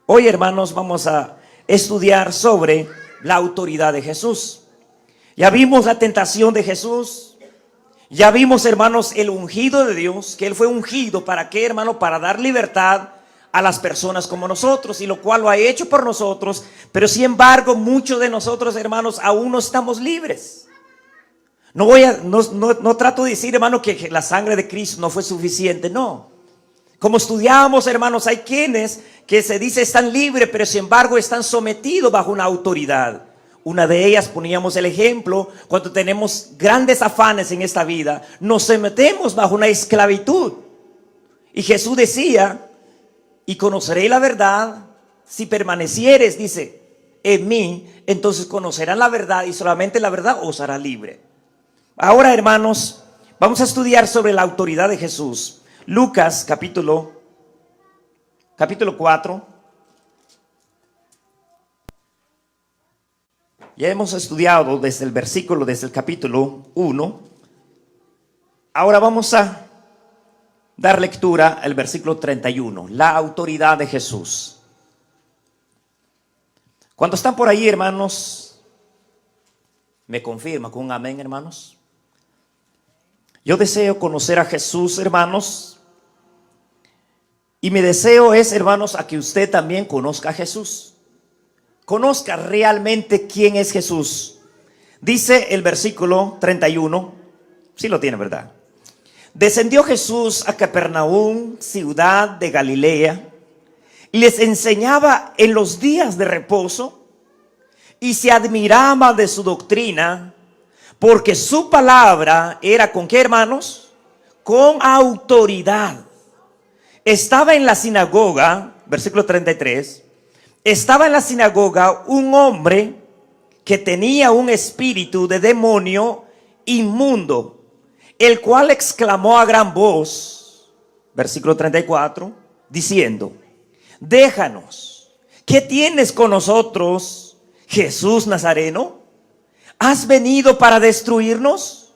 Hoy, hermanos, vamos a estudiar sobre la autoridad de Jesús. Ya vimos la tentación de Jesús. Ya vimos, hermanos, el ungido de Dios, que Él fue ungido. ¿Para qué, hermano? Para dar libertad a las personas como nosotros, y lo cual lo ha hecho por nosotros. Pero sin embargo, muchos de nosotros, hermanos, aún no estamos libres. No trato de decir, hermano, que la sangre de Cristo no fue suficiente, no. Como estudiábamos, hermanos, hay quienes que se dice están libres, pero sin embargo están sometidos bajo una autoridad. Una de ellas, poníamos el ejemplo, cuando tenemos grandes afanes en esta vida, nos sometemos bajo una esclavitud. Y Jesús decía, y conoceréis la verdad, si permanecieres, dice, en mí, entonces conocerán la verdad, y solamente la verdad os hará libre. Ahora, hermanos, vamos a estudiar sobre la autoridad de Jesús. Lucas capítulo 4. Ya hemos estudiado desde el capítulo 1. Ahora vamos a dar lectura al versículo 31, la autoridad de Jesús. Cuando están por ahí, hermanos, me confirma con un amén, hermanos. Yo deseo conocer a Jesús, hermanos. Y mi deseo es, hermanos, a que usted también conozca a Jesús. Conozca realmente quién es Jesús. Dice el versículo 31, sí lo tiene, ¿verdad? Descendió Jesús a Capernaum, ciudad de Galilea, y les enseñaba en los días de reposo, y se admiraba de su doctrina, porque su palabra era ¿con qué, hermanos? Con autoridad. Estaba en la sinagoga, versículo 33, estaba en la sinagoga un hombre que tenía un espíritu de demonio inmundo, el cual exclamó a gran voz, versículo 34, diciendo, déjanos, ¿qué tienes con nosotros, Jesús Nazareno? ¿Has venido para destruirnos?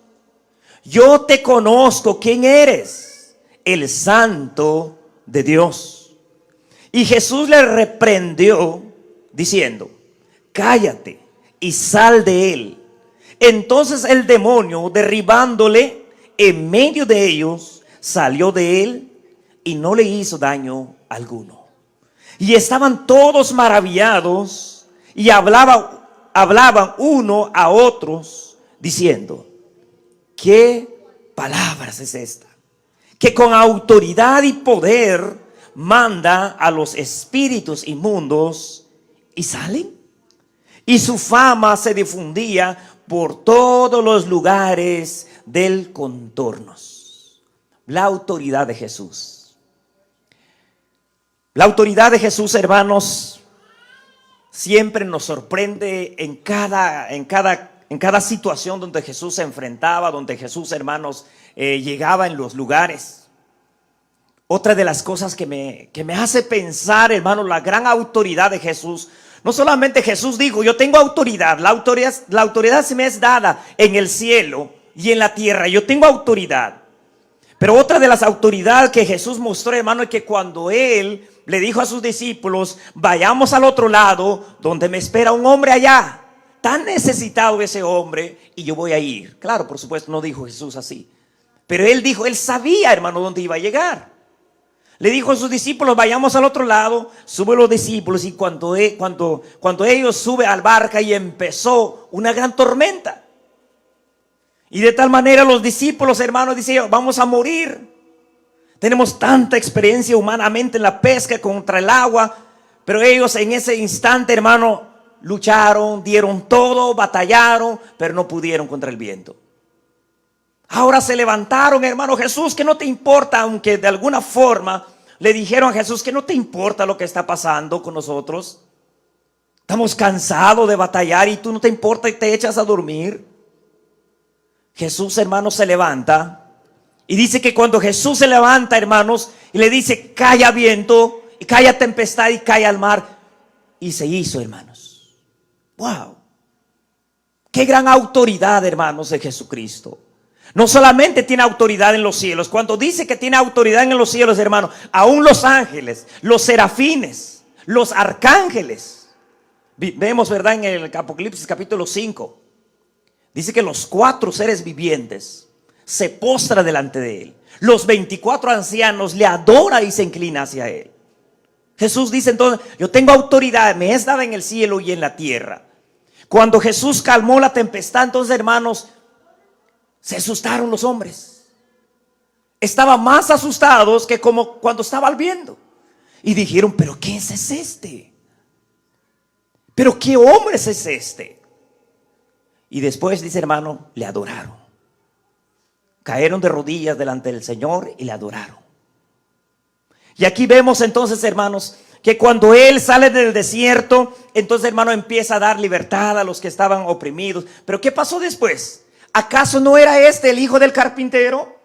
Yo te conozco quién eres, el Santo de Dios. Y Jesús le reprendió diciendo, cállate y sal de él. Entonces el demonio, derribándole en medio de ellos, salió de él y no le hizo daño alguno. Y estaban todos maravillados y hablaban uno a otros diciendo, ¿qué palabras es esta? Que con autoridad y poder manda a los espíritus inmundos y salen. Y su fama se difundía por todos los lugares del contorno. La autoridad de Jesús. La autoridad de Jesús, hermanos, siempre nos sorprende en cada situación donde Jesús se enfrentaba, donde Jesús, hermanos, llegaba en los lugares. Otra de las cosas que me hace pensar, hermanos, la gran autoridad de Jesús. No solamente Jesús dijo, yo tengo autoridad. La autoridad se me es dada en el cielo y en la tierra. Yo tengo autoridad. Pero otra de las autoridades que Jesús mostró, hermano, es que cuando Él le dijo a sus discípulos, vayamos al otro lado, donde me espera un hombre allá. Tan necesitado ese hombre, y yo voy a ir. Claro, por supuesto, no dijo Jesús así. Pero Él dijo, Él sabía, hermano, dónde iba a llegar. Le dijo a sus discípulos, vayamos al otro lado. Suben los discípulos y cuando ellos suben al barca y empezó una gran tormenta. Y de tal manera los discípulos, hermanos, dicen, vamos a morir. Tenemos tanta experiencia humanamente en la pesca contra el agua. Pero ellos en ese instante, hermano, lucharon, dieron todo, batallaron, pero no pudieron contra el viento. Ahora se levantaron, hermano, Jesús, que no te importa, aunque de alguna forma le dijeron a Jesús que no te importa lo que está pasando con nosotros. Estamos cansados de batallar y tú no te importa y te echas a dormir. Jesús, hermanos, se levanta y dice que cuando Jesús se levanta, hermanos, y le dice, calla viento, y calla tempestad y calla al mar, y se hizo, hermanos. Wow. Qué gran autoridad, hermanos, de Jesucristo. No solamente tiene autoridad en los cielos. Cuando dice que tiene autoridad en los cielos, hermano, aún los ángeles, los serafines, los arcángeles. Vemos, ¿verdad?, en el Apocalipsis capítulo 5. Dice que los 4 seres vivientes se postran delante de él. Los 24 ancianos le adoran y se inclinan hacia él. Jesús dice entonces: yo tengo autoridad, me es dada en el cielo y en la tierra. Cuando Jesús calmó la tempestad, entonces, hermanos, se asustaron los hombres. Estaban más asustados que como cuando estaban viendo. Y dijeron: ¿pero qué es este? ¿Pero qué hombre es este? Y después, dice, hermano, le adoraron. Cayeron de rodillas delante del Señor y le adoraron. Y aquí vemos entonces, hermanos, que cuando él sale del desierto, entonces, hermano, empieza a dar libertad a los que estaban oprimidos. Pero ¿qué pasó después? ¿Acaso no era este el hijo del carpintero?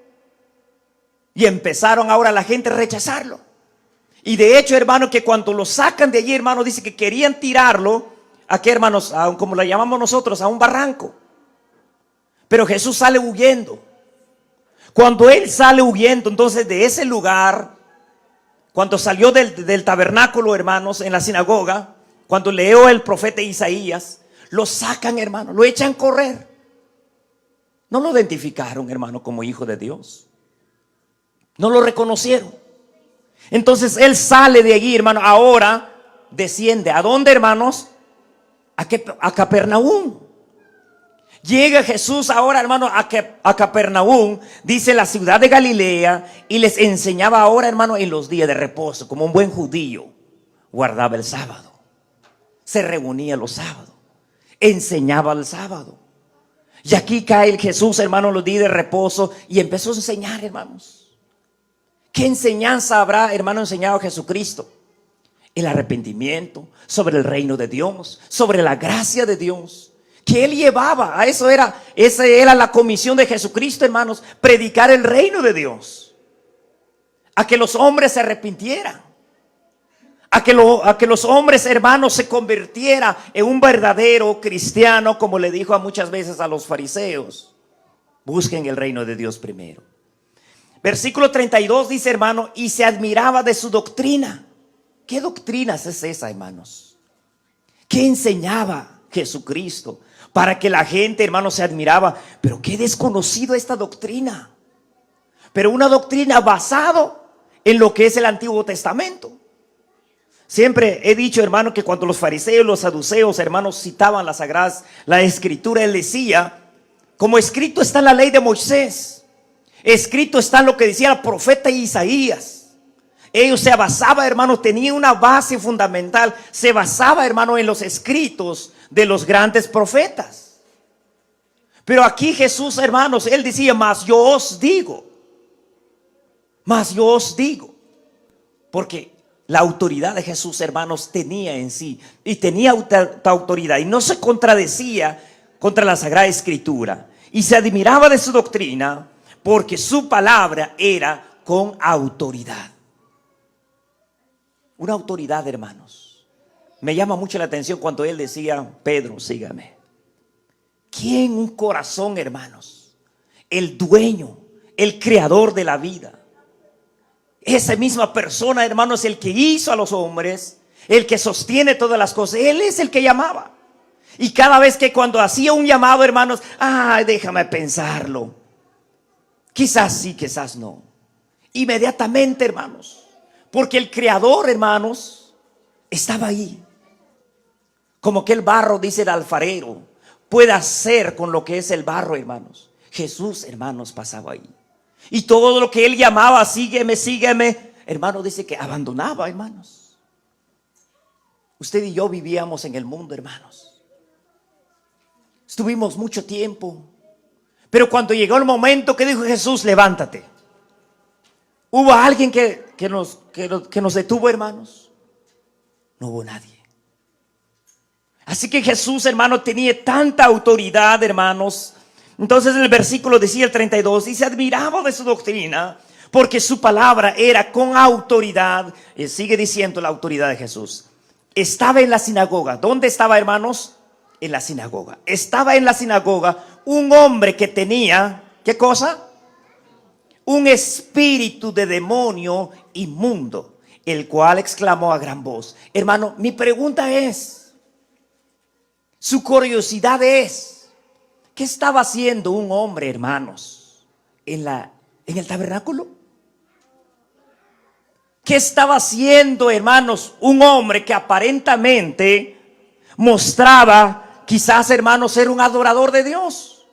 Y empezaron ahora la gente a rechazarlo. Y de hecho, hermano, que cuando lo sacan de allí, hermano, dice que querían tirarlo, ¿a qué, hermanos? Como lo llamamos nosotros, a un barranco. Pero Jesús sale huyendo. Cuando él sale huyendo, entonces, de ese lugar, cuando salió del tabernáculo, hermanos, en la sinagoga, cuando leyó el profeta Isaías, lo sacan, hermano, lo echan a correr. No lo identificaron, hermano, como hijo de Dios. No lo reconocieron. Entonces él sale de allí, hermano. Ahora desciende. ¿A dónde, hermanos? A Capernaum. Llega Jesús ahora, hermano, a Capernaum, dice la ciudad de Galilea, y les enseñaba ahora, hermano, en los días de reposo. Como un buen judío, guardaba el sábado. Se reunía los sábados. Enseñaba el sábado. Y aquí cae el Jesús, hermano, los días de reposo, y empezó a enseñar, hermanos. ¿Qué enseñanza habrá, hermano, enseñado Jesucristo? El arrepentimiento, sobre el reino de Dios, sobre la gracia de Dios, que él llevaba. Esa era la comisión de Jesucristo, hermanos: predicar el reino de Dios, a que los hombres se arrepintieran, a que los hombres, hermanos, se convirtieran en un verdadero cristiano, como le dijo muchas veces a los fariseos: busquen el reino de Dios primero. Versículo 32 dice, hermano: y se admiraba de su doctrina. ¿Qué doctrinas es esa, hermanos? ¿Qué enseñaba Jesucristo para que la gente, hermanos, se admiraba? Pero qué desconocido esta doctrina. Pero una doctrina basada en lo que es el Antiguo Testamento. Siempre he dicho, hermano, que cuando los fariseos, los saduceos, hermanos, citaban la escritura, él decía: como escrito está en la ley de Moisés, escrito está lo que decía el profeta Isaías. Ellos se basaban, hermanos, tenían una base fundamental. Se basaba, hermano, en los escritos de los grandes profetas. Pero aquí Jesús, hermanos, él decía: mas yo os digo. Mas yo os digo. Porque la autoridad de Jesús, hermanos, tenía en sí, y tenía autoridad, y no se contradecía contra la Sagrada Escritura. Y se admiraba de su doctrina, porque su palabra era con autoridad. Una autoridad, hermanos. Me llama mucho la atención cuando él decía: Pedro, sígame. ¿Quién un corazón, hermanos? El dueño, el creador de la vida. Esa misma persona, hermanos, es el que hizo a los hombres, el que sostiene todas las cosas. Él es el que llamaba. Y cada vez que cuando hacía un llamado, hermanos: déjame pensarlo. Quizás sí, quizás no. Inmediatamente, hermanos. Porque el creador, hermanos, estaba ahí. Como que el barro, dice el alfarero, puede hacer con lo que es el barro, hermanos. Jesús, hermanos, pasaba ahí. Y todo lo que él llamaba: sígueme, sígueme, hermano, dice que abandonaba, hermanos. Usted y yo vivíamos en el mundo, hermanos. Estuvimos mucho tiempo. Pero cuando llegó el momento que dijo Jesús: levántate, ¿hubo alguien que nos detuvo, hermanos? No hubo nadie. Así que Jesús, hermano, tenía tanta autoridad, hermanos. Entonces el versículo decía, el 32, dice: admiraba de su doctrina, porque su palabra era con autoridad. Y sigue diciendo la autoridad de Jesús. Estaba en la sinagoga. ¿Dónde estaba, hermanos? En la sinagoga. Estaba en la sinagoga un hombre que tenía, ¿qué cosa? Un espíritu de demonio inmundo. el cual exclamó a gran voz. Hermano, mi pregunta es, su curiosidad es, ¿qué estaba haciendo un hombre, hermanos, en el tabernáculo? ¿Qué estaba haciendo, hermanos, un hombre que aparentemente mostraba, quizás, hermanos, ser un adorador de Dios?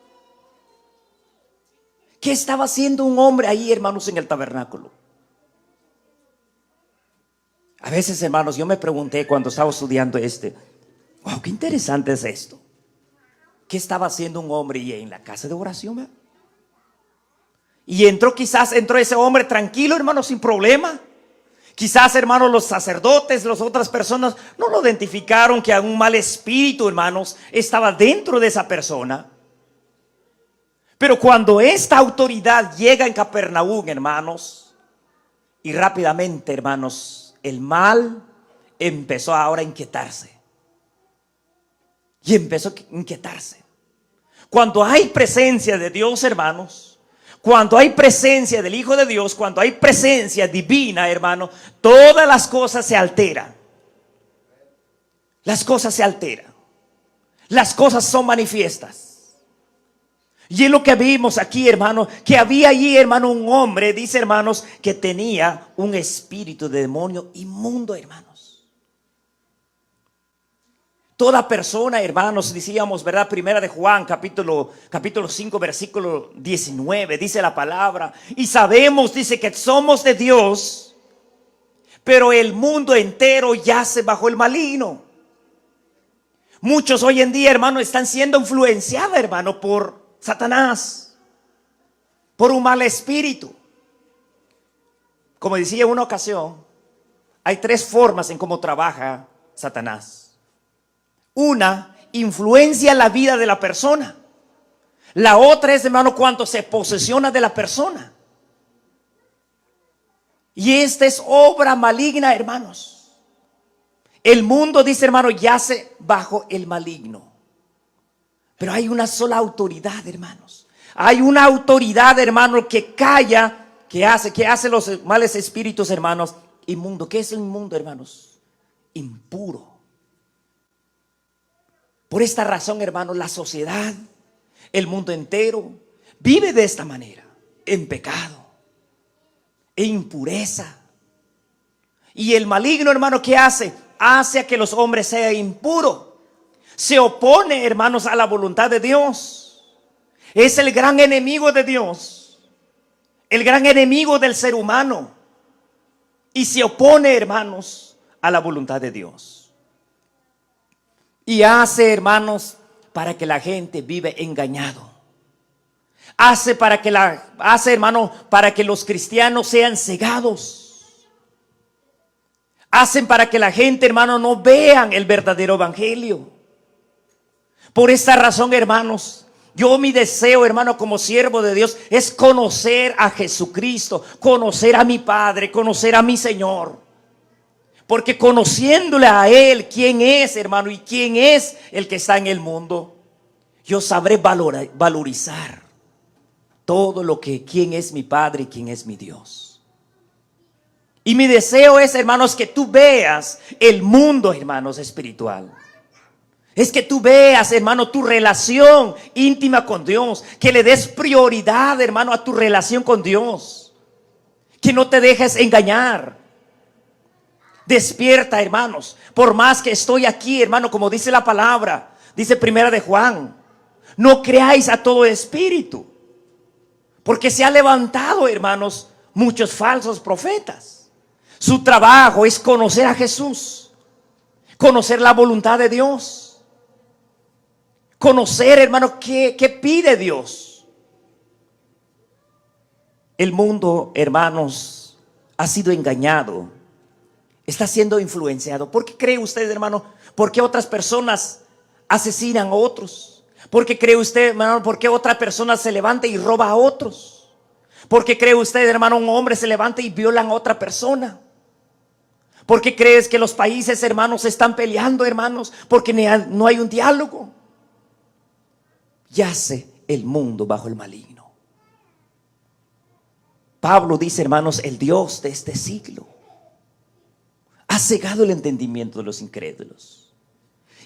¿Qué estaba haciendo un hombre ahí, hermanos, en el tabernáculo? A veces, hermanos, yo me pregunté cuando estaba estudiando wow, qué interesante es esto. ¿Qué estaba haciendo un hombre ahí en la casa de oración? ¿Verdad? Y quizás entró ese hombre tranquilo, hermanos, sin problema. Quizás, hermanos, los sacerdotes, las otras personas no lo identificaron que un mal espíritu, hermanos, estaba dentro de esa persona. Pero cuando esta autoridad llega en Capernaum, hermanos, y rápidamente, hermanos, el mal empezó ahora a inquietarse. Y empezó a inquietarse. Cuando hay presencia de Dios, hermanos, cuando hay presencia del Hijo de Dios, cuando hay presencia divina, hermano, todas las cosas se alteran. Las cosas se alteran. Las cosas son manifiestas. Y es lo que vimos aquí, hermano, que había allí, hermano, un hombre, dice, hermanos, que tenía un espíritu de demonio inmundo, hermanos. Toda persona, hermanos, decíamos, ¿verdad? Primera de Juan, capítulo 5, versículo 19, dice la palabra. Y sabemos, dice, que somos de Dios, pero el mundo entero yace bajo el maligno. Muchos hoy en día, hermano, están siendo influenciados, hermano, por Satanás, por un mal espíritu. Como decía en una ocasión, hay 3 formas en cómo trabaja Satanás. Una, influencia la vida de la persona. La otra es, hermano, cuando se posesiona de la persona. Y esta es obra maligna, hermanos. El mundo, dice, hermano, yace bajo el maligno. Pero hay una sola autoridad, hermanos. Hay una autoridad, hermano, que calla, que hace los males espíritus, hermanos, inmundo. ¿Qué es el inmundo, hermanos? Impuro. Por esta razón, hermanos, la sociedad, el mundo entero, vive de esta manera, en pecado, en impureza. Y el maligno, hermano, ¿qué hace? Hace a que los hombres sean impuros. Se opone, hermanos, a la voluntad de Dios. Es el gran enemigo de Dios, el gran enemigo del ser humano. Y se opone, hermanos, a la voluntad de Dios. Y hace, hermanos, para que la gente vive engañado. Hace, hermano, para que los cristianos sean cegados. Hacen para que la gente, hermano, no vean el verdadero evangelio. Por esta razón, hermanos, mi deseo, hermano, como siervo de Dios, es conocer a Jesucristo, conocer a mi Padre, conocer a mi Señor. Porque conociéndole a Él, quién es, hermano, y quién es el que está en el mundo, yo sabré valorizar todo quién es mi Padre y quién es mi Dios. Y mi deseo es, hermanos, que tú veas el mundo, hermanos, espiritual. Es que tú veas, hermano, tu relación íntima con Dios. Que le des prioridad, hermano, a tu relación con Dios. Que no te dejes engañar. Despierta, hermanos. Por más que estoy aquí, hermano, como dice la palabra, dice Primera de Juan, no creáis a todo espíritu, porque se ha levantado, hermanos, muchos falsos profetas. Su trabajo es conocer a Jesús, conocer la voluntad de Dios, conocer, hermano, qué pide Dios. El mundo, hermanos, ha sido engañado. Está siendo influenciado. ¿Por qué cree usted, hermano? ¿Por qué otras personas asesinan a otros? ¿Por qué cree usted, hermano? ¿Por qué otra persona se levanta y roba a otros? ¿Por qué cree usted, hermano, un hombre se levanta y viola a otra persona? ¿Por qué crees que los países, hermanos, se están peleando, hermanos? Porque no hay un diálogo. Yace el mundo bajo el maligno. Pablo dice, hermanos, el Dios de este siglo. cegado el entendimiento de los incrédulos.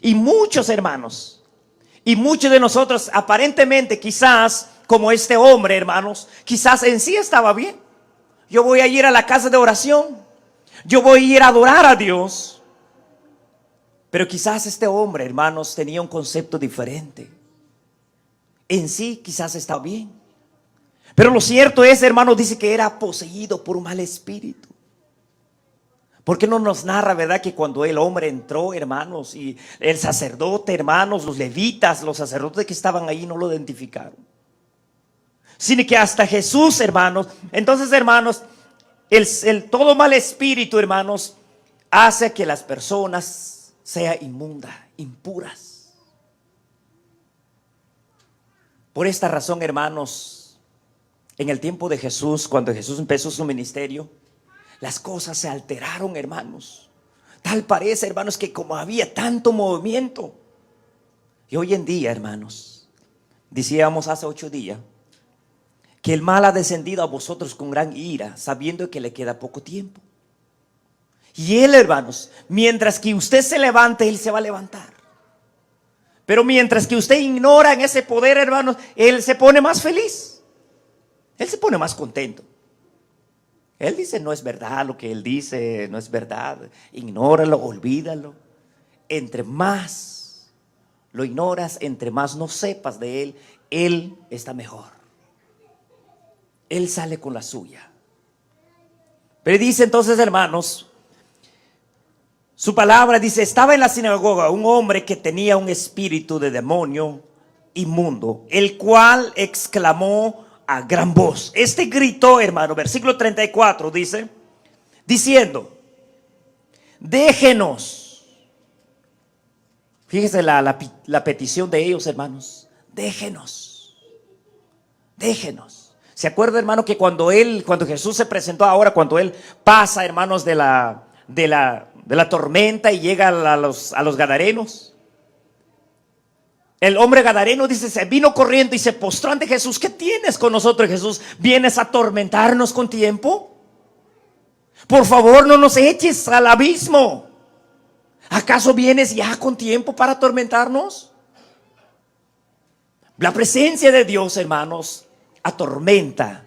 Y muchos hermanos, y muchos de nosotros aparentemente quizás como este hombre, hermanos, quizás en sí estaba bien. Yo voy a ir a la casa de oración, yo voy a ir a adorar a Dios. Pero quizás este hombre, hermanos, tenía un concepto diferente. En sí quizás estaba bien. Pero lo cierto es, hermanos, dice que era poseído por un mal espíritu. ¿Por qué no nos narra, verdad, que cuando el hombre entró, hermanos, y el sacerdote, hermanos, los levitas, los sacerdotes que estaban ahí no lo identificaron? Sino que hasta Jesús, hermanos. Entonces, hermanos, todo mal espíritu, hermanos, hace que las personas sean inmundas, impuras. Por esta razón, hermanos, en el tiempo de Jesús, cuando Jesús empezó su ministerio, las cosas se alteraron, hermanos. Tal parece, hermanos, que como había tanto movimiento. Y hoy en día, hermanos, decíamos hace 8 días, que el mal ha descendido a vosotros con gran ira, sabiendo que le queda poco tiempo. Y él, hermanos, mientras que usted se levante, él se va a levantar. Pero mientras que usted ignora en ese poder, hermanos, él se pone más feliz. Él se pone más contento. Él dice, no es verdad lo que él dice, no es verdad. Ignóralo, olvídalo. Entre más lo ignoras, entre más no sepas de él está mejor. Él sale con la suya. Pero dice entonces, hermanos, su palabra dice, estaba en la sinagoga un hombre que tenía un espíritu de demonio inmundo, el cual exclamó a gran voz. Este gritó, hermano, versículo 34 dice, diciendo, déjenos. Fíjese la petición de ellos, hermanos. Déjenos. ¿Se acuerda, hermano, que cuando Jesús se presentó ahora, cuando él pasa, hermanos, de la tormenta y llega a los gadarenos? El hombre gadareno, dice, se vino corriendo y se postró ante Jesús. ¿Qué tienes con nosotros, Jesús? ¿Vienes a atormentarnos con tiempo? Por favor, no nos eches al abismo. ¿Acaso vienes ya con tiempo para atormentarnos? La presencia de Dios, hermanos, atormenta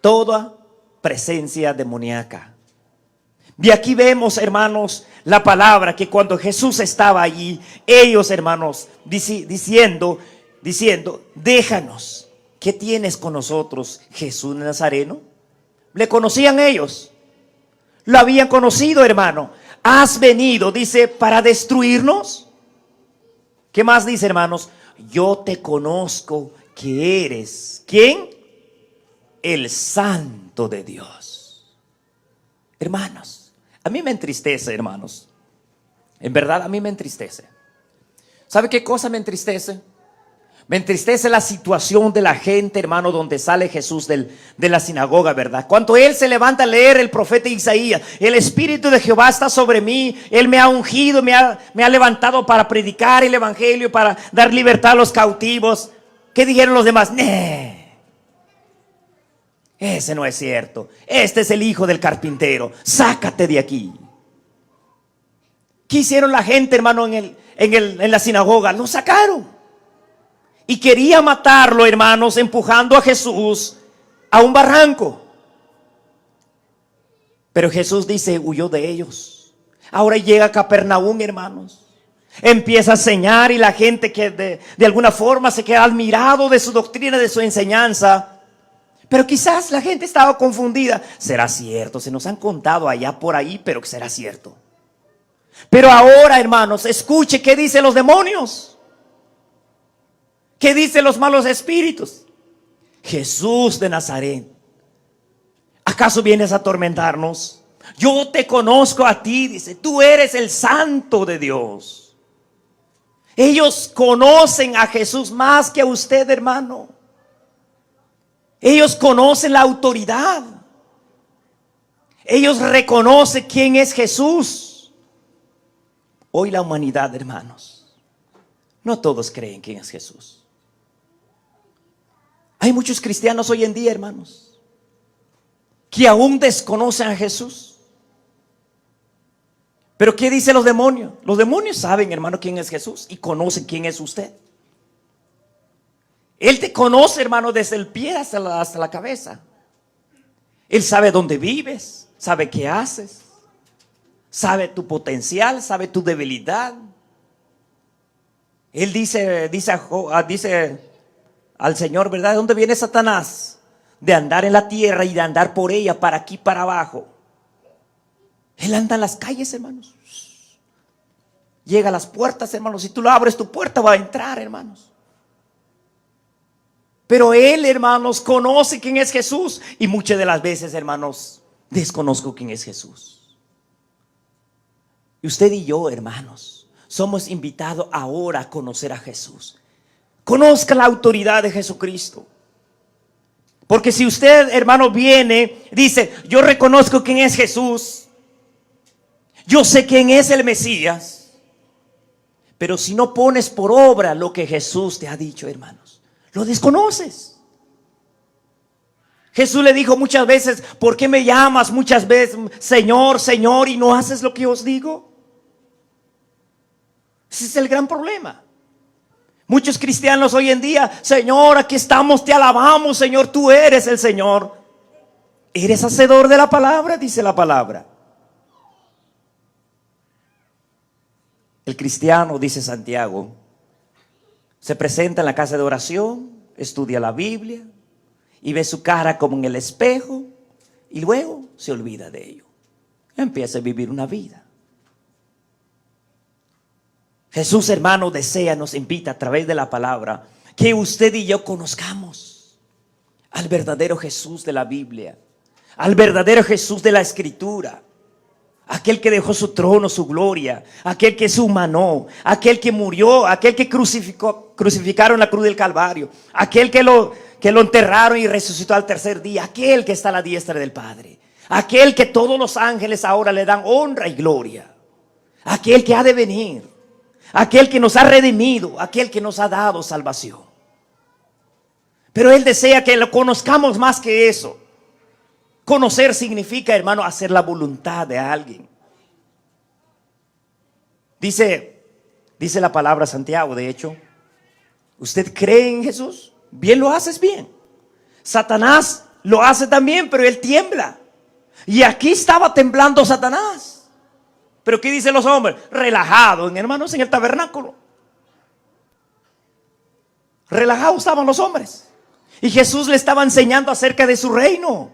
toda presencia demoníaca. Y aquí vemos, hermanos, la palabra que cuando Jesús estaba allí, ellos, hermanos, diciendo, déjanos. ¿Qué tienes con nosotros, Jesús Nazareno? ¿Le conocían ellos? Lo habían conocido, hermano. ¿Has venido, dice, para destruirnos? ¿Qué más dice, hermanos? Yo te conozco que eres, ¿quién? El Santo de Dios. Hermanos, a mí me entristece, hermanos. En verdad, a mí me entristece. ¿Sabe qué cosa me entristece? Me entristece la situación de la gente, hermano, donde sale Jesús de la sinagoga, ¿verdad? Cuando él se levanta a leer el profeta Isaías, el Espíritu de Jehová está sobre mí, él me ha ungido, me ha levantado para predicar el evangelio, para dar libertad a los cautivos. ¿Qué dijeron los demás? Ese no es cierto. Este es el hijo del carpintero. Sácate de aquí. ¿Qué hicieron la gente, hermano, en la sinagoga? Lo sacaron. Y quería matarlo, hermanos, empujando a Jesús a un barranco. Pero Jesús dice, huyó de ellos. Ahora llega a Capernaum, hermanos. Empieza a enseñar y la gente que de alguna forma se queda admirado de su doctrina, de su enseñanza. Pero quizás la gente estaba confundida. ¿Será cierto? Se nos han contado allá por ahí, pero será cierto. Pero ahora, hermanos, escuche qué dicen los demonios. ¿Qué dicen los malos espíritus? Jesús de Nazaret, ¿acaso vienes a atormentarnos? Yo te conozco a ti, dice, tú eres el Santo de Dios. Ellos conocen a Jesús más que a usted, hermano. Ellos conocen la autoridad. Ellos reconocen quién es Jesús. Hoy la humanidad, hermanos, no todos creen quién es Jesús. Hay muchos cristianos hoy en día, hermanos, que aún desconocen a Jesús. Pero ¿qué dicen los demonios? Los demonios saben, hermano, quién es Jesús y conocen quién es usted. Él te conoce, hermano, desde el pie hasta la cabeza. Él sabe dónde vives, sabe qué haces, sabe tu potencial, sabe tu debilidad. Él dice al Señor, ¿verdad? ¿De dónde viene Satanás? De andar en la tierra y de andar por ella, para aquí, para abajo. Él anda en las calles, hermanos. Llega a las puertas, hermanos. Si tú lo abres, tu puerta va a entrar, hermanos. Pero Él, hermanos, conoce quién es Jesús. Y muchas de las veces, hermanos, desconozco quién es Jesús. Y usted y yo, hermanos, somos invitados ahora a conocer a Jesús. Conozca la autoridad de Jesucristo. Porque si usted, hermano, viene, dice, yo reconozco quién es Jesús, yo sé quién es el Mesías, pero si no pones por obra lo que Jesús te ha dicho, hermanos, lo desconoces. Jesús le dijo muchas veces, ¿por qué me llamas muchas veces Señor, Señor, y no haces lo que os digo? Ese es el gran problema. Muchos cristianos hoy en día, Señor, aquí estamos, te alabamos, Señor, tú eres el Señor. Eres hacedor de la palabra, dice la palabra. El cristiano, dice Santiago, se presenta en la casa de oración, estudia la Biblia y ve su cara como en el espejo y luego se olvida de ello. Empieza a vivir una vida. Jesús, hermano, desea, nos invita a través de la palabra que usted y yo conozcamos al verdadero Jesús de la Biblia, al verdadero Jesús de la Escritura, aquel que dejó su trono, su gloria, aquel que se humanó, aquel que murió, aquel que crucificaron en la cruz del Calvario, aquel que lo enterraron y resucitó al tercer día, aquel que está a la diestra del Padre, aquel que todos los ángeles ahora le dan honra y gloria, aquel que ha de venir, aquel que nos ha redimido, aquel que nos ha dado salvación. Pero Él desea que lo conozcamos más que eso. Conocer significa, hermano, hacer la voluntad de alguien. Dice la palabra Santiago, de hecho, ¿usted cree en Jesús? Bien lo haces bien. Satanás lo hace también, pero él tiembla. Y aquí estaba temblando Satanás. Pero ¿qué dicen los hombres? Relajados, hermanos, en el tabernáculo. Relajados estaban los hombres. Y Jesús le estaba enseñando acerca de su reino.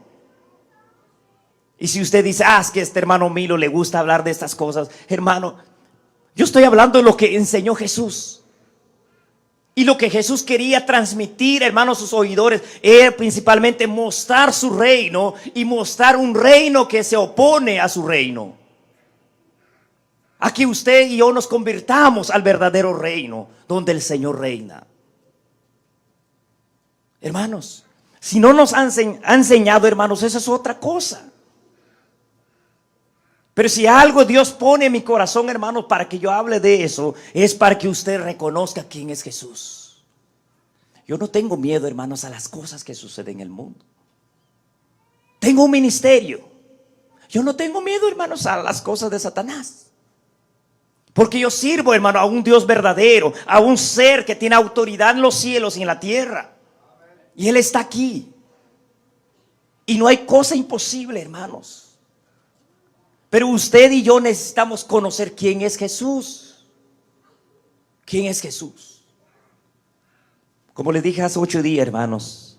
Y si usted dice, es que este hermano Milo le gusta hablar de estas cosas, hermano, yo estoy hablando de lo que enseñó Jesús. Y lo que Jesús quería transmitir, hermanos, a sus oidores, era principalmente mostrar su reino y mostrar un reino que se opone a su reino. A que usted y yo nos convirtamos al verdadero reino donde el Señor reina. Hermanos, si no nos ha enseñado, hermanos, esa es otra cosa. Pero si algo Dios pone en mi corazón, hermanos, para que yo hable de eso, es para que usted reconozca quién es Jesús. Yo no tengo miedo, hermanos, a las cosas que suceden en el mundo. Tengo un ministerio. Yo no tengo miedo, hermanos, a las cosas de Satanás. Porque yo sirvo, hermano, a un Dios verdadero, a un ser que tiene autoridad en los cielos y en la tierra. Y Él está aquí. Y no hay cosa imposible, hermanos. Pero usted y yo necesitamos conocer quién es Jesús. ¿Quién es Jesús? Como les dije hace 8 días, hermanos,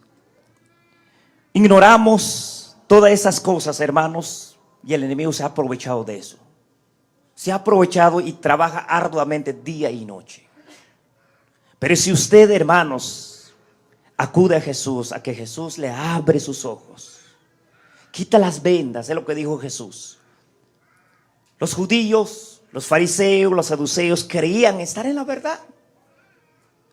ignoramos todas esas cosas, hermanos, y el enemigo se ha aprovechado de eso. Se ha aprovechado y trabaja arduamente día y noche. Pero si usted, hermanos, acude a Jesús, a que Jesús le abre sus ojos, quita las vendas, es lo que dijo Jesús. Los judíos, los fariseos, los saduceos creían estar en la verdad.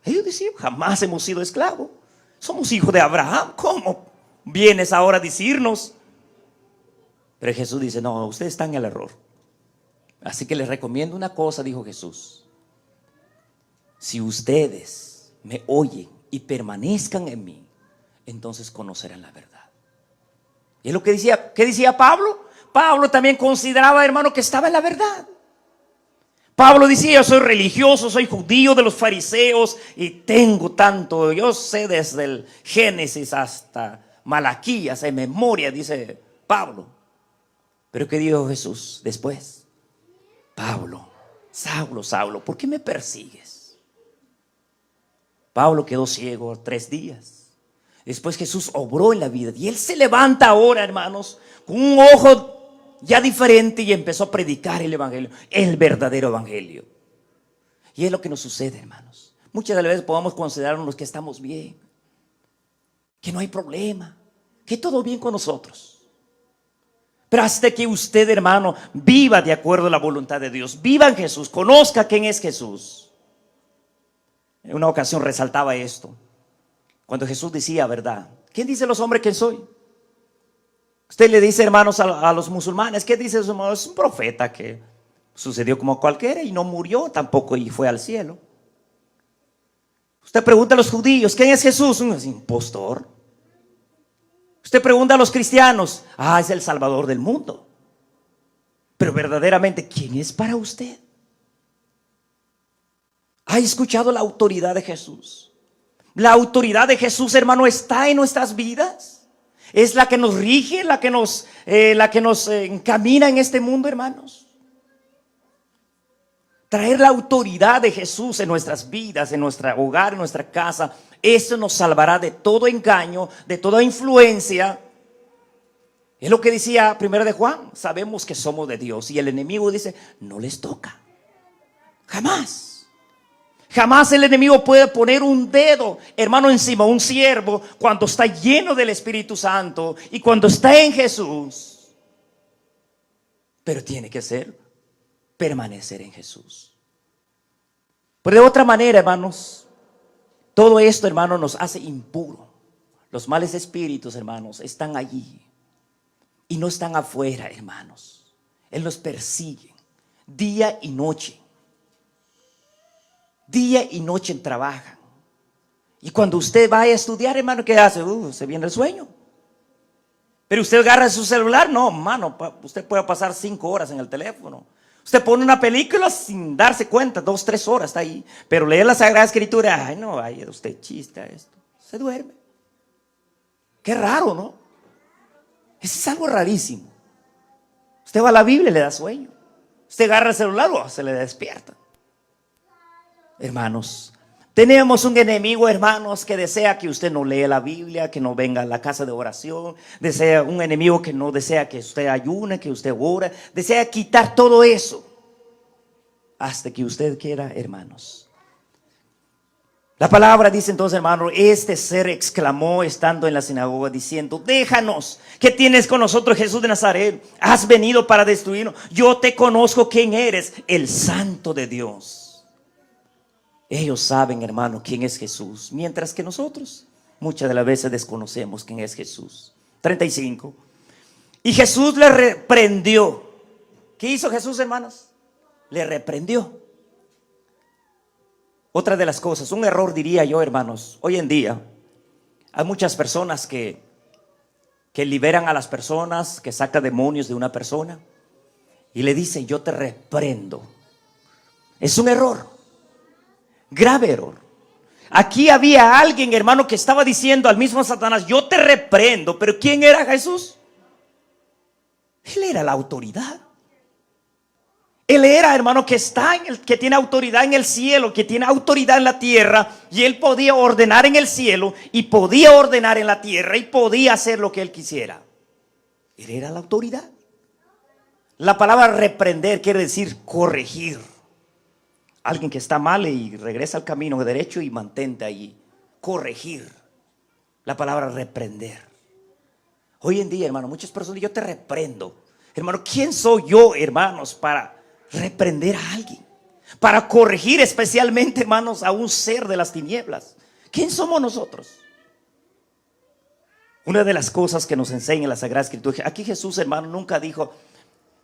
Ellos decían, jamás hemos sido esclavos. Somos hijos de Abraham. ¿Cómo vienes ahora a decirnos? Pero Jesús dice, no, ustedes están en el error. Así que les recomiendo una cosa, dijo Jesús. Si ustedes me oyen y permanezcan en mí, entonces conocerán la verdad. Y es lo que decía, ¿qué decía Pablo? Pablo también consideraba, hermano, que estaba en la verdad. Pablo decía, yo soy religioso, soy judío de los fariseos y tengo tanto, yo sé desde el Génesis hasta Malaquías en memoria, dice Pablo. Pero ¿qué dijo Jesús después? Pablo, Saulo, Saulo, ¿por qué me persigues? Pablo quedó ciego 3 días. Después Jesús obró en la vida y él se levanta ahora, hermanos, con un ojo ya diferente y empezó a predicar el evangelio, el verdadero evangelio. Y es lo que nos sucede, hermanos. Muchas de las veces podemos considerarnos que estamos bien, que no hay problema, que todo bien con nosotros. Pero hasta que usted, hermano, viva de acuerdo a la voluntad de Dios, viva en Jesús, conozca quién es Jesús. En una ocasión resaltaba esto, cuando Jesús decía, ¿verdad? ¿Quién dice los hombres que soy? Usted le dice, hermanos, a los musulmanes, ¿qué dice su hermano? Es un profeta que sucedió como cualquiera y no murió tampoco y fue al cielo. Usted pregunta a los judíos, ¿quién es Jesús? Un impostor. Usted pregunta a los cristianos, es el Salvador del mundo. Pero verdaderamente, ¿quién es para usted? ¿Ha escuchado la autoridad de Jesús? La autoridad de Jesús, hermano, está en nuestras vidas. Es la que nos rige, la que nos encamina en este mundo, hermanos. Traer la autoridad de Jesús en nuestras vidas, en nuestro hogar, en nuestra casa, eso nos salvará de todo engaño, de toda influencia. Es lo que decía 1 de Juan, sabemos que somos de Dios y el enemigo dice, no les toca. Jamás. Jamás el enemigo puede poner un dedo, hermano, encima un siervo cuando está lleno del Espíritu Santo y cuando está en Jesús. Pero tiene que permanecer en Jesús. Pero de otra manera, hermanos, todo esto, hermano, nos hace impuro. Los males espíritus, hermanos, están allí y no están afuera, hermanos. Él los persigue día y noche. Día y noche trabajan. Y cuando usted va a estudiar, hermano, ¿qué hace? Se viene el sueño. Pero usted agarra su celular. No, hermano, usted puede pasar 5 horas en el teléfono. Usted pone una película sin darse cuenta, 2, 3 horas está ahí. Pero lee la Sagrada Escritura. Ay, no, vaya usted chiste a esto. Se duerme. Qué raro, ¿no? Eso es algo rarísimo. Usted va a la Biblia y le da sueño. Usted agarra el celular, se le despierta. Hermanos, tenemos un enemigo, hermanos, que desea que usted no lea la Biblia, que no venga a la casa de oración. Desea un enemigo que no desea que usted ayune, que usted ore. Desea quitar todo eso hasta que usted quiera, hermanos. La palabra dice entonces, hermano, este ser exclamó estando en la sinagoga diciendo, déjanos, ¿qué tienes con nosotros, Jesús de Nazaret? Has venido para destruirnos. Yo te conozco quién eres, el Santo de Dios. Ellos saben, hermano, quién es Jesús, mientras que nosotros muchas de las veces desconocemos quién es Jesús. 35. Y Jesús le reprendió. ¿Qué hizo Jesús, hermanos? Le reprendió. Otra de las cosas, un error diría yo, hermanos, hoy en día hay muchas personas que liberan a las personas, que sacan demonios de una persona y le dicen, yo te reprendo. Es un error. Grave error. Aquí había alguien, hermano, que estaba diciendo al mismo Satanás, yo te reprendo. Pero ¿quién era Jesús? Él era la autoridad. Él era, hermano, que tiene autoridad en el cielo, que tiene autoridad en la tierra. Y él podía ordenar en el cielo y podía ordenar en la tierra y podía hacer lo que él quisiera. Él era la autoridad. La palabra reprender quiere decir corregir. Alguien que está mal y regresa al camino derecho y mantente allí. Corregir. La palabra reprender. Hoy en día, hermano, muchas personas, yo te reprendo. Hermano, ¿quién soy yo, hermanos, para reprender a alguien? Para corregir especialmente, hermanos, a un ser de las tinieblas. ¿Quién somos nosotros? Una de las cosas que nos enseña la Sagrada Escritura, aquí Jesús, hermano, nunca dijo,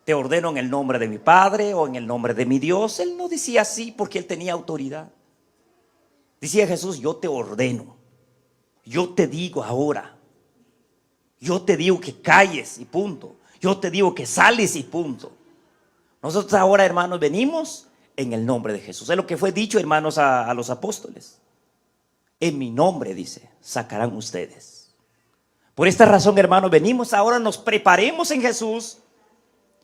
te ordeno en el nombre de mi Padre o en el nombre de mi Dios. Él no decía así porque él tenía autoridad. Decía Jesús, yo te ordeno. Yo te digo ahora. Yo te digo que calles y punto. Yo te digo que sales y punto. Nosotros ahora, hermanos, venimos en el nombre de Jesús. Es lo que fue dicho, hermanos, a los apóstoles. En mi nombre, dice, sacarán ustedes. Por esta razón, hermanos, venimos ahora, nos preparemos en Jesús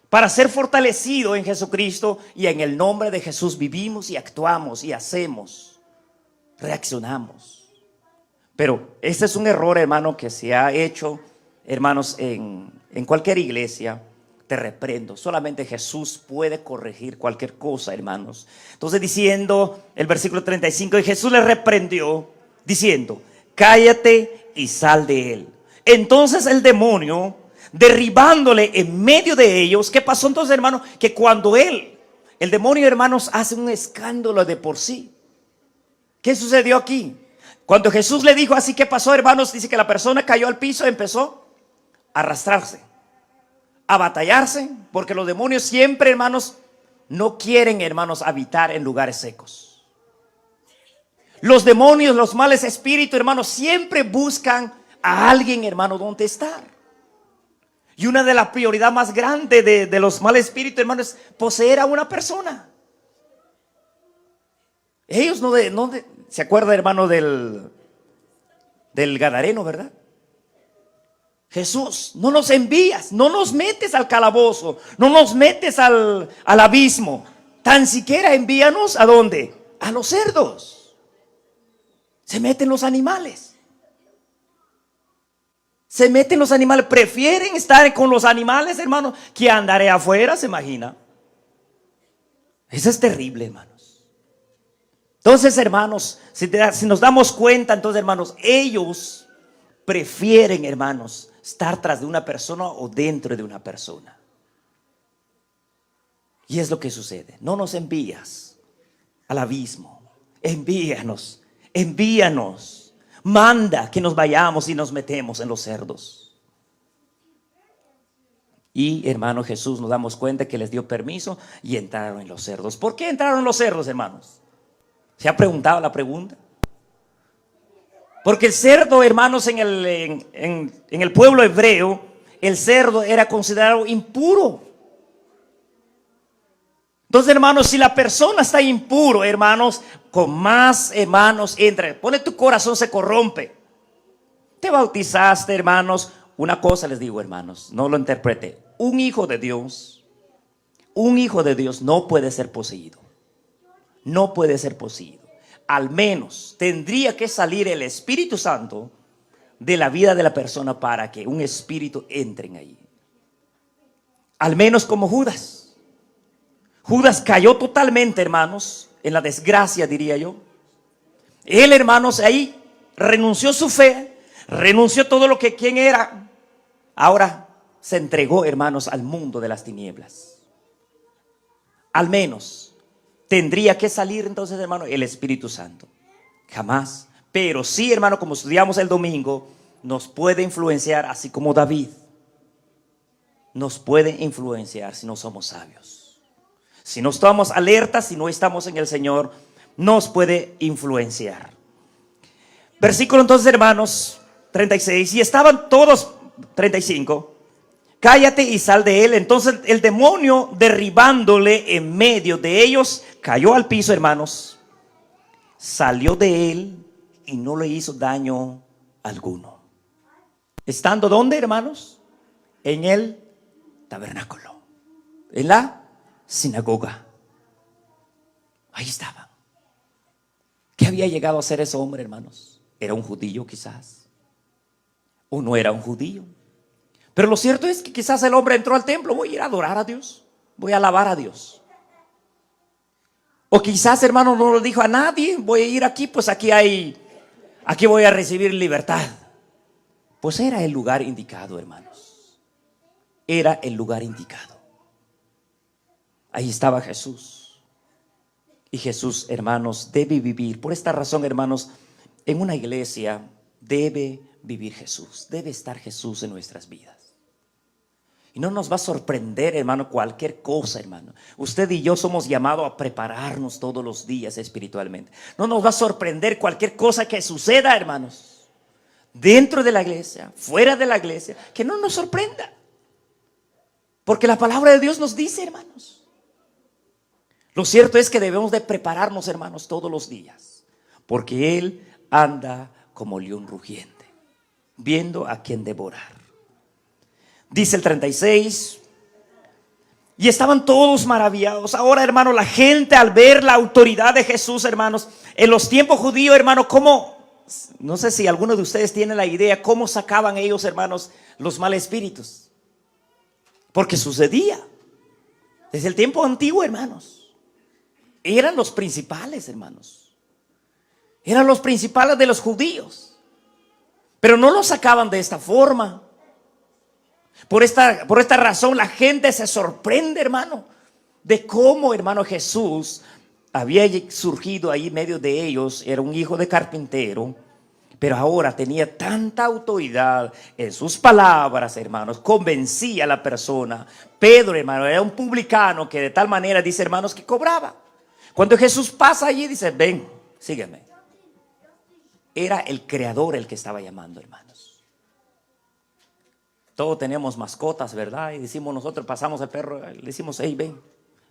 para ser fortalecidos en Jesucristo, y en el nombre de Jesús vivimos y actuamos y hacemos, reaccionamos. Pero este es un error, hermano, que se ha hecho, hermanos, en cualquier iglesia. Te reprendo. Solamente Jesús puede corregir cualquier cosa, hermanos. Entonces, diciendo el versículo 35, y Jesús le reprendió diciendo: cállate y sal de él. Entonces el demonio, derribándole en medio de ellos. ¿Qué pasó entonces, hermanos? Que cuando el demonio, hermanos, hace un escándalo de por sí. ¿Qué sucedió aquí? Cuando Jesús le dijo así, ¿qué pasó, hermanos? Dice que la persona cayó al piso y empezó a arrastrarse, a batallarse, porque los demonios siempre, hermanos, no quieren, hermanos, habitar en lugares secos. Los demonios, los males espíritus, hermanos, siempre buscan a alguien, hermano, donde estar. Y una de las prioridades más grandes de los males espíritus, hermanos, es poseer a una persona. Ellos se acuerda, hermano, del Gadareno, ¿verdad? Jesús, no nos envías, no nos metes al calabozo, no nos metes al abismo. Tan siquiera envíanos ¿a dónde? A los cerdos. Se meten los animales. Se meten los animales. Prefieren estar con los animales, hermano, que andar afuera, se imagina. Eso es terrible, hermanos. Entonces, hermanos, si nos damos cuenta, entonces, hermanos, ellos prefieren, hermanos, estar tras de una persona o dentro de una persona. Y es lo que sucede. No nos envías al abismo. Envíanos. Manda que nos vayamos y nos metemos en los cerdos. Y, hermano, Jesús, nos damos cuenta que les dio permiso y entraron en los cerdos. ¿Por qué entraron en los cerdos, hermanos? ¿Se ha preguntado la pregunta? Porque el cerdo, hermanos, en el pueblo hebreo, el cerdo era considerado impuro. Entonces, hermanos, si la persona está impuro, hermanos, con más, hermanos, pone tu corazón, se corrompe. Te bautizaste, hermanos. Una cosa les digo, hermanos, no lo interprete. Un hijo de Dios no puede ser poseído. No puede ser poseído. Al menos tendría que salir el Espíritu Santo de la vida de la persona para que un espíritu entre en ahí. Al menos como Judas. Judas cayó totalmente, hermanos, en la desgracia, diría yo. Él, hermanos, ahí renunció su fe, renunció todo lo que quien era. Ahora se entregó, hermanos, al mundo de las tinieblas. Al menos tendría que salir entonces, hermano, el Espíritu Santo. Jamás. Pero sí, hermano, como estudiamos el domingo, nos puede influenciar, así como David. Nos puede influenciar si no somos sabios. Si no estamos alertas, si no estamos en el Señor, nos puede influenciar. Versículo entonces, hermanos, 36. Y estaban todos, 35. Cállate y sal de él. Entonces el demonio, derribándole en medio de ellos, cayó al piso, hermanos. Salió de él y no le hizo daño alguno. ¿Estando dónde, hermanos? En el tabernáculo, en la sinagoga. Ahí estaban. ¿Qué había llegado a ser ese hombre, hermanos? ¿Era un judío quizás? ¿O no era un judío? Pero lo cierto es que quizás el hombre entró al templo. Voy a ir a adorar a Dios, voy a alabar a Dios. O quizás, hermano, no lo dijo a nadie. Voy a ir aquí, pues aquí voy a recibir libertad. Pues era el lugar indicado, hermanos. Era el lugar indicado. Ahí estaba Jesús. Y Jesús, hermanos, debe vivir. Por esta razón, hermanos, en una iglesia debe vivir Jesús. Debe estar Jesús en nuestras vidas. Y no nos va a sorprender, hermano, cualquier cosa, hermano. Usted y yo somos llamados a prepararnos todos los días espiritualmente. No nos va a sorprender cualquier cosa que suceda, hermanos, dentro de la iglesia, fuera de la iglesia, que no nos sorprenda. Porque la palabra de Dios nos dice, hermanos, Lo cierto es que debemos de prepararnos, hermanos, todos los días, porque Él anda como león rugiente, viendo a quien devorar. Dice el 36, y estaban todos maravillados. Ahora, hermano, la gente al ver la autoridad de Jesús, hermanos, en los tiempos judíos, hermano, cómo, no sé si alguno de ustedes tiene la idea, cómo sacaban ellos, hermanos, los malos espíritus. Porque sucedía desde el tiempo antiguo, hermanos. Eran los principales, hermanos. Eran los principales de los judíos. Pero no los sacaban de esta forma. Por esta razón la gente se sorprende, hermano, de cómo, hermano, Jesús había surgido ahí en medio de ellos. Era un hijo de carpintero, pero ahora tenía tanta autoridad en sus palabras, hermanos. Convencía a la persona. Pedro, hermano, era un publicano que de tal manera, dice, hermanos, que cobraba. Cuando Jesús pasa allí, dice, ven, sígueme. Era el creador el que estaba llamando, hermanos. Todos tenemos mascotas, ¿verdad? Y decimos nosotros, pasamos al perro, le decimos, hey, ven.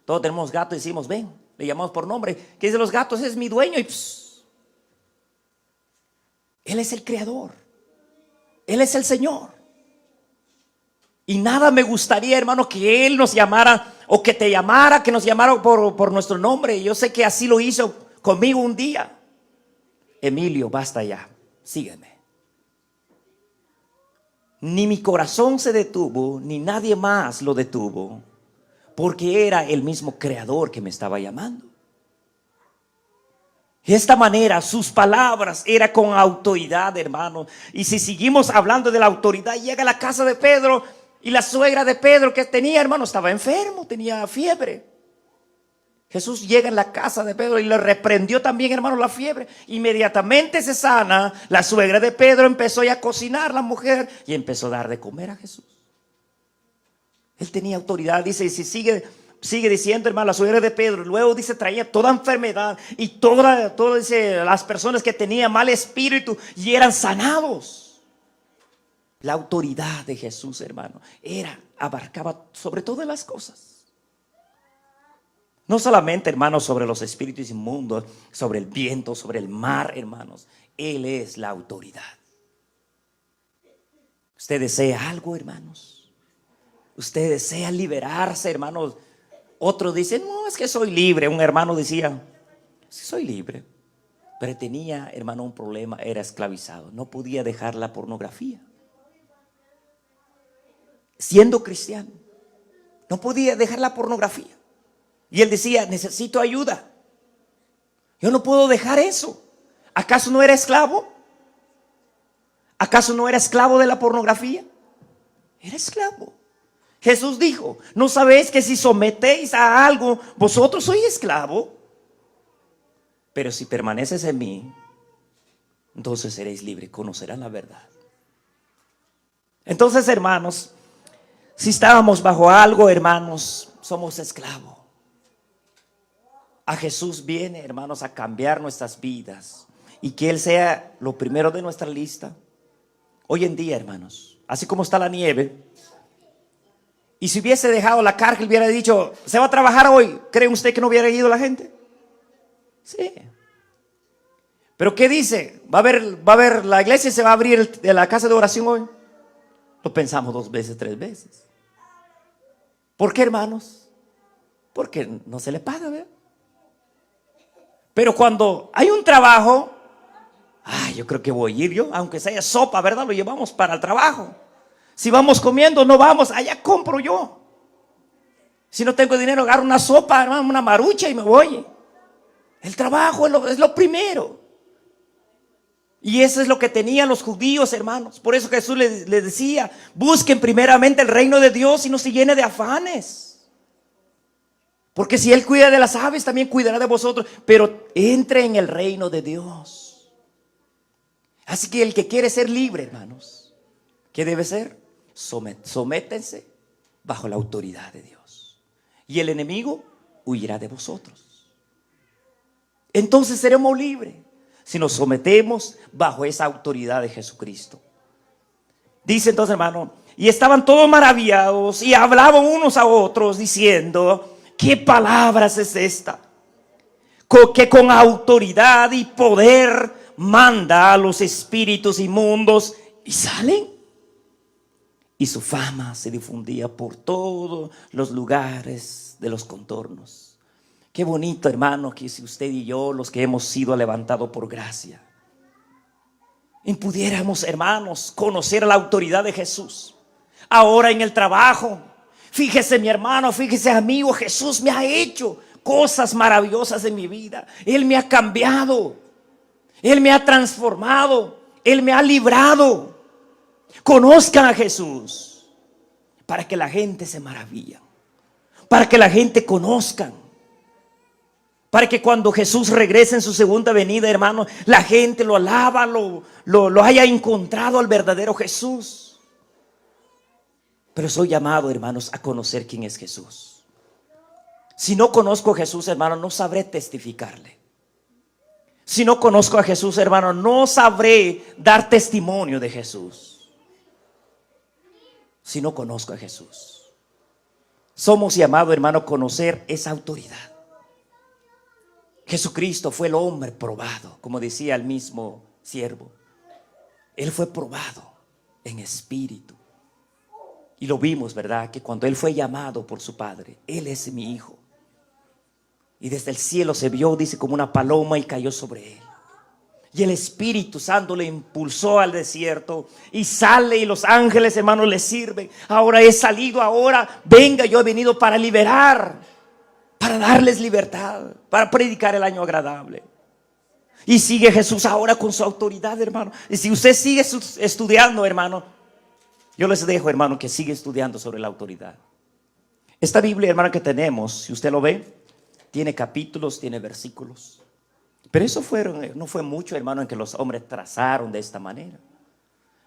Todos tenemos gatos y decimos, ven. Le llamamos por nombre. ¿Qué dice los gatos? Es mi dueño. Y Él es el creador. Él es el Señor. Y nada me gustaría, hermano, que Él nos llamara, o que te llamara, que nos llamara por nuestro nombre. Yo sé que así lo hizo conmigo un día. Emilio, basta ya, sígueme. Ni mi corazón se detuvo, ni nadie más lo detuvo, porque era el mismo creador que me estaba llamando. De esta manera, sus palabras eran con autoridad, hermano. Y si seguimos hablando de la autoridad, llega a la casa de Pedro, y la suegra de Pedro que tenía, hermano, estaba enfermo, tenía fiebre. Jesús llega en la casa de Pedro y le reprendió también, hermano, la fiebre. Inmediatamente se sana. La suegra de Pedro empezó ya a cocinar, la mujer, y empezó a dar de comer a Jesús. Él tenía autoridad, dice, y si sigue diciendo, hermano, la suegra de Pedro, luego dice, traía toda enfermedad y todas dice, las personas que tenían mal espíritu y eran sanados. La autoridad de Jesús, hermano, abarcaba sobre todas las cosas. No solamente, hermanos, sobre los espíritus inmundos, sobre el viento, sobre el mar, hermanos. Él es la autoridad. ¿Usted desea algo, hermanos? ¿Usted desea liberarse, hermanos? Otros dicen, no, es que soy libre. Un hermano decía, sí, soy libre. Pero tenía, hermano, un problema, era esclavizado. No podía dejar la pornografía. Siendo cristiano, no podía dejar la pornografía. Y él decía, necesito ayuda. Yo no puedo dejar eso. ¿Acaso no era esclavo? ¿Acaso no era esclavo de la pornografía? Era esclavo. Jesús dijo, ¿no sabéis que si sometéis a algo, vosotros sois esclavo? Pero si permaneces en mí, entonces seréis libres, conocerán la verdad. Entonces, hermanos, si estábamos bajo algo, hermanos, somos esclavos. A Jesús viene, hermanos, a cambiar nuestras vidas y que Él sea lo primero de nuestra lista. Hoy en día, hermanos, así como está la nieve, y si hubiese dejado la cárcel, hubiera dicho, se va a trabajar hoy, ¿cree usted que no hubiera ido la gente? Sí. Pero ¿qué dice? Va a haber la iglesia, se va a abrir la casa de oración hoy. Lo pensamos 2 veces, 3 veces. ¿Por qué, hermanos? Porque no se le paga, ¿verdad? Pero cuando hay un trabajo, yo creo que voy a ir yo, aunque sea sopa, ¿verdad? Lo llevamos para el trabajo. Si vamos comiendo, no vamos, allá compro yo. Si no tengo dinero, agarro una sopa, hermano, una marucha y me voy. El trabajo es lo primero. Y eso es lo que tenían los judíos, hermanos. Por eso Jesús les decía, busquen primeramente el reino de Dios y no se llene de afanes. Porque si Él cuida de las aves, también cuidará de vosotros. Pero entre en el reino de Dios. Así que el que quiere ser libre, hermanos, ¿qué debe ser? Sométense bajo la autoridad de Dios. Y el enemigo huirá de vosotros. Entonces seremos libres si nos sometemos bajo esa autoridad de Jesucristo. Dice entonces, hermano, y estaban todos maravillados y hablaban unos a otros diciendo, ¿Qué palabras es esta? Que con autoridad y poder manda a los espíritus inmundos y salen. Y su fama se difundía por todos los lugares de los contornos. Qué bonito, hermano, que si usted y yo, los que hemos sido levantados por gracia, y pudiéramos, hermanos, conocer la autoridad de Jesús. Ahora en el trabajo, fíjese mi hermano, fíjese amigo, Jesús me ha hecho cosas maravillosas en mi vida. Él me ha cambiado, Él me ha transformado, Él me ha librado. Conozcan a Jesús para que la gente se maravilla, para que la gente conozcan, para que cuando Jesús regrese en su segunda venida, hermano, la gente lo alaba, lo haya encontrado al verdadero Jesús. Pero soy llamado, hermanos, a conocer quién es Jesús. Si no conozco a Jesús, hermano, no sabré testificarle. Si no conozco a Jesús, hermano, no sabré dar testimonio de Jesús. Si no conozco a Jesús, somos llamados, hermano, a conocer esa autoridad. Jesucristo fue el hombre probado, como decía el mismo siervo. Él fue probado en espíritu. Y lo vimos, ¿verdad? Que cuando Él fue llamado por su Padre, Él es mi hijo. Y desde el cielo se vio, dice, como una paloma y cayó sobre Él. Y el Espíritu Santo le impulsó al desierto. Y sale y los ángeles, hermanos, le sirven. Ahora he salido, ahora venga, yo he venido para liberar, para darles libertad, para predicar el año agradable. Y sigue Jesús ahora con su autoridad, hermano. Y si usted sigue estudiando, hermano, yo les dejo, hermano, que siga estudiando sobre la autoridad. Esta Biblia, hermano, que tenemos, si usted lo ve, tiene capítulos, tiene versículos. Pero eso no fue mucho, hermano, en que los hombres trazaron de esta manera.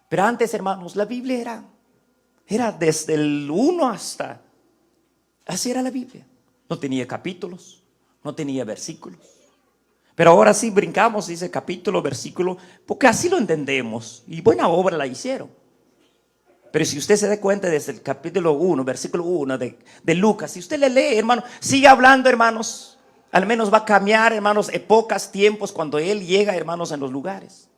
Pero antes, hermanos, la Biblia era desde el 1 hasta, así era la Biblia. No tenía capítulos, no tenía versículos. Pero ahora sí brincamos, dice capítulo, versículo, porque así lo entendemos. Y buena obra la hicieron. Pero si usted se da cuenta desde el capítulo 1, versículo 1 de Lucas, si usted le lee, hermano, sigue hablando, hermanos, al menos va a cambiar, hermanos, épocas, tiempos, cuando Él llega, hermanos, en los lugares.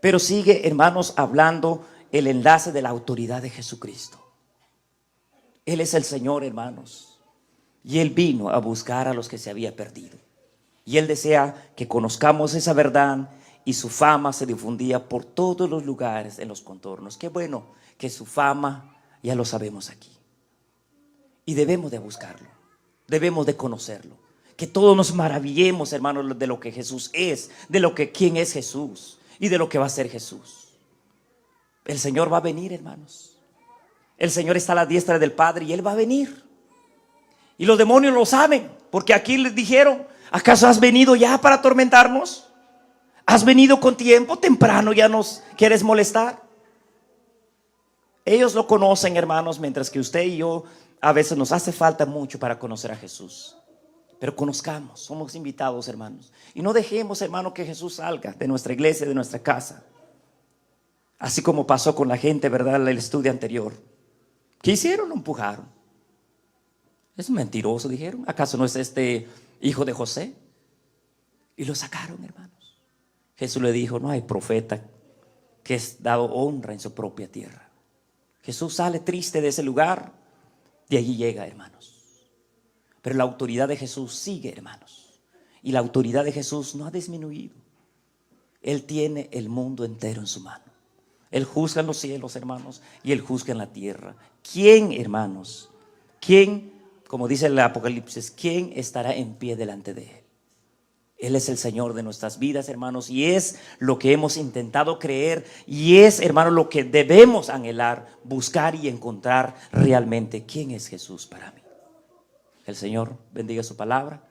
Pero sigue, hermanos, hablando el enlace de la autoridad de Jesucristo. Él es el Señor, hermanos. Y Él vino a buscar a los que se había perdido. Y Él desea que conozcamos esa verdad. Y su fama se difundía por todos los lugares en los contornos. Qué bueno que su fama ya lo sabemos aquí. Y debemos de buscarlo. Debemos de conocerlo. Que todos nos maravillemos, hermanos, de lo que Jesús es. De quién es Jesús. Y de lo que va a ser Jesús. El Señor va a venir, hermanos. El Señor está a la diestra del Padre y Él va a venir. Y los demonios lo saben. Porque aquí les dijeron: ¿acaso has venido ya para atormentarnos? ¿Has venido con tiempo? Temprano ya nos quieres molestar. Ellos lo conocen, hermanos, mientras que usted y yo a veces nos hace falta mucho para conocer a Jesús. Pero conozcamos, somos invitados, hermanos. Y no dejemos, hermano, que Jesús salga de nuestra iglesia, de nuestra casa. Así como pasó con la gente, ¿verdad? El estudio anterior. ¿Qué hicieron? Lo empujaron. Es un mentiroso, dijeron. ¿Acaso no es este hijo de José? Y lo sacaron, hermanos. Jesús le dijo: no hay profeta que es dado honra en su propia tierra. Jesús sale triste de ese lugar. De allí llega, hermanos. Pero la autoridad de Jesús sigue, hermanos. Y la autoridad de Jesús no ha disminuido. Él tiene el mundo entero en su mano. Él juzga en los cielos, hermanos, y Él juzga en la tierra. ¿Quién, hermanos? ¿Quién, como dice el Apocalipsis, quién estará en pie delante de Él? Él es el Señor de nuestras vidas, hermanos, y es lo que hemos intentado creer, y es, hermanos, lo que debemos anhelar, buscar y encontrar realmente quién es Jesús para mí. El Señor bendiga su palabra.